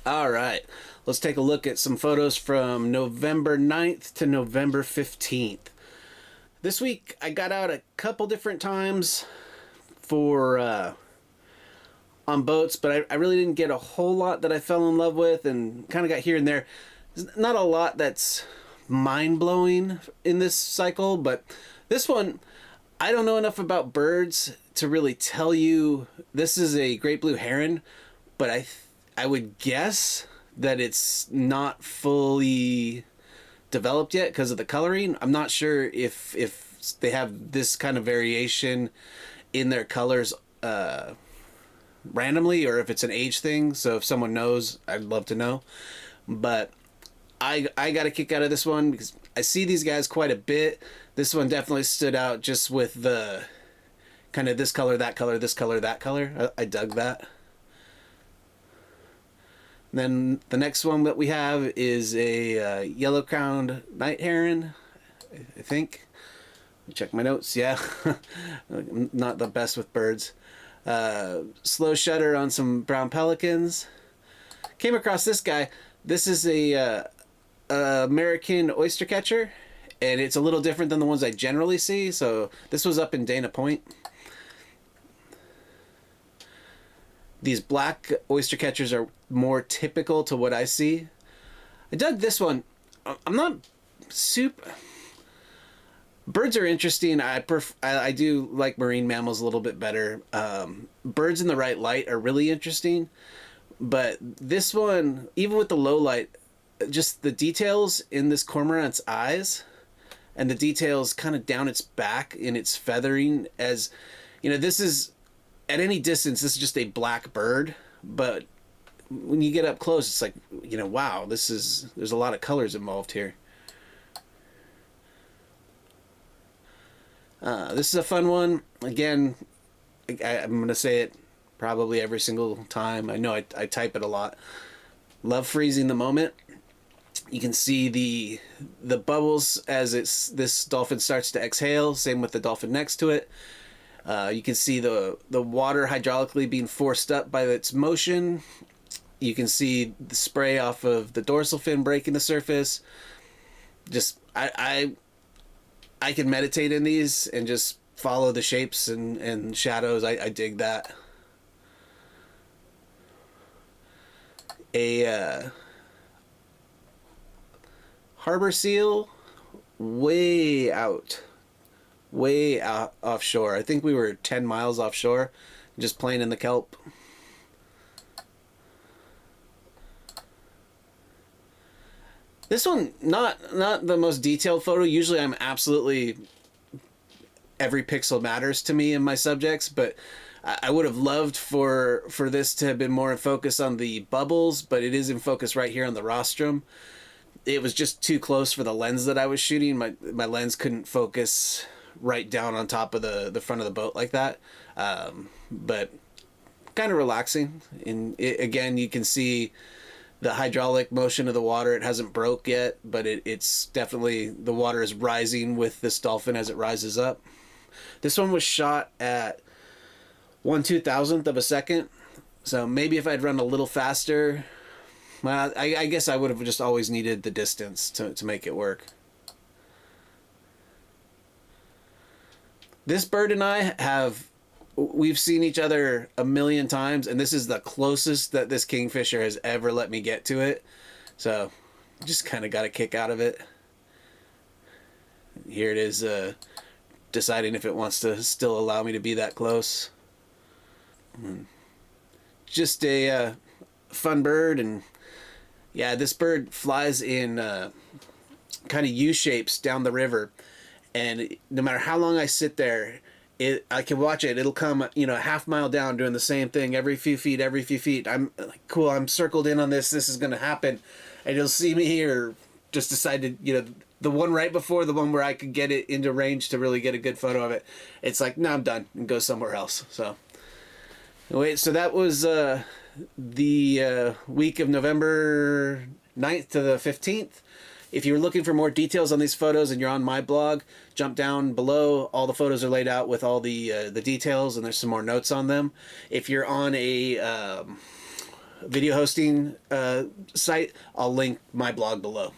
All right, let's take a look at some photos from November 9th to November 15th. This week I got out a couple different times for on boats, but I really didn't get a whole lot that I fell in love with, and kind of got here and there. There's not a lot that's mind-blowing in this cycle, but this one, I don't know enough about birds to really tell you. This is a great blue heron, but I would guess that it's not fully developed yet because of the coloring. I'm not sure if they have this kind of variation in their colors randomly, or if it's an age thing. So if someone knows, I'd love to know. But I got a kick out of this one because I see these guys quite a bit. This one definitely stood out just with the kind of this color, that color, this color, that color. I dug that. Then the next one that we have is a yellow-crowned night heron, I think. Let me check my notes. Yeah, I'm not the best with birds. Slow shutter on some brown pelicans. Came across this guy. This is a American oystercatcher, and it's a little different than the ones I generally see. So this was up in Dana Point. These black oystercatchers are more typical to what I see. I dug this one. I'm not super... Birds are interesting. I do like marine mammals a little bit better. Birds in the right light are really interesting. But this one, even with the low light, just the details in this cormorant's eyes and the details kind of down its back in its feathering, as you know, this is... At any distance, this is just a black bird, but when you get up close, it's like, you know, wow, there's a lot of colors involved here. This is a fun one. Again, I'm going to say it probably every single time. I know I type it a lot. Love freezing the moment. You can see the bubbles as this dolphin starts to exhale. Same with the dolphin next to it. You can see the water hydraulically being forced up by its motion. You can see the spray off of the dorsal fin breaking the surface. Just I can meditate in these and just follow the shapes and shadows. I dig that. A harbor seal way out offshore. I think we were 10 miles offshore, just playing in the kelp. This one, not the most detailed photo. Usually I'm absolutely... Every pixel matters to me in my subjects, but I would have loved for this to have been more in focus on the bubbles, but it is in focus right here on the rostrum. It was just too close for the lens that I was shooting. My lens couldn't focus right down on top of the front of the boat like that, but kind of relaxing. And again, you can see the hydraulic motion of the water. It hasn't broke yet, but it's definitely, the water is rising with this dolphin as it rises up. This one was shot at 1/2000th of a second, so maybe if I'd run a little faster, well, I guess I would have just always needed the distance to make it work. This bird and we've seen each other a million times, and this is the closest that this kingfisher has ever let me get to it. So, just kind of got a kick out of it. Here it is, deciding if it wants to still allow me to be that close. Just a fun bird, and yeah, this bird flies in kind of U-shapes down the river. And no matter how long I sit there, I can watch it. It'll come, you know, a half mile down doing the same thing every few feet. I'm like, cool, I'm circled in on this. This is going to happen. And you'll see me here just decided, you know, the one right before the one where I could get it into range to really get a good photo of it. It's like, no, I'm done, and go somewhere else. So, wait, so that was the week of November 9th to the 15th. If you're looking for more details on these photos and you're on my blog, jump down below. All the photos are laid out with all the details, and there's some more notes on them. If you're on a video hosting site, I'll link my blog below.